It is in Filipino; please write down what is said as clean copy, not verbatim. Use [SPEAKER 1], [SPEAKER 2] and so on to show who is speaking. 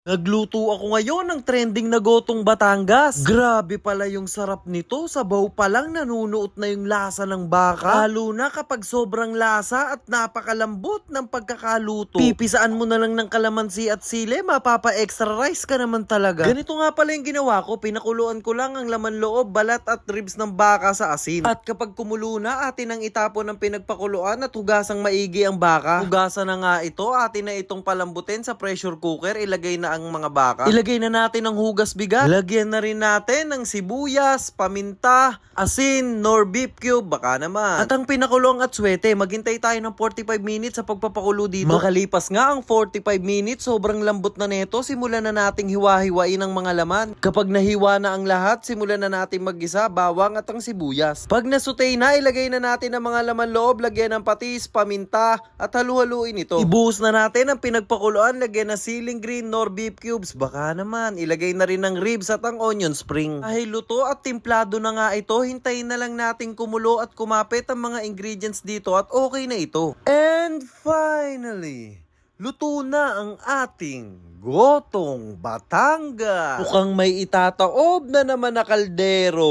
[SPEAKER 1] Nagluto ako ngayon ng trending na gotong Batangas. Grabe pala yung sarap nito. Sabaw pa lang nanunuot na yung lasa ng baka. Lalo na kapag sobrang lasa at napakalambot ng pagkakaluto. Pipisaan mo na lang ng kalamansi at sili, mapapa-extra rice ka naman talaga. Ganito nga pala yung ginawa ko. Pinakuluan ko lang ang laman loob, balat at ribs ng baka sa asin. At kapag kumulo na, atin ang itapon ng pinagpakuluan at hugasang maigi ang baka. Hugasan na nga ito, atin na itong palambutin sa pressure cooker. Ilagay na ang mga baka. Ilagay na natin ang hugas bigat. Lagyan na rin natin ng sibuyas, paminta, asin, nor beef cube, baka naman. At ang pinakulong at swete, maghintay tayo ng 45 minutes sa pagpapakulo dito. Makalipas nga ang 45 minutes, sobrang lambot na neto, simulan na nating hiwa-hiwain ang mga laman. Kapag nahiwa na ang lahat, simulan na nating mag-isa, bawang at ang sibuyas. Pag nasutay na, ilagay na natin ang mga laman loob, lagyan ng patis, paminta, at halu-haluin ito. Ibuhos na natin ang pinagpakuluan, lagyan ng siling green, nor beef cubes, baka naman. Ilagay na rin ng ribs at ang onion spring. Dahil luto at timplado na nga ito, hintayin na lang natin kumulo at kumapit ang mga ingredients dito at okay na ito. And finally, luto na ang ating gotong Batangas. Mukhang may itataob na naman na kaldero.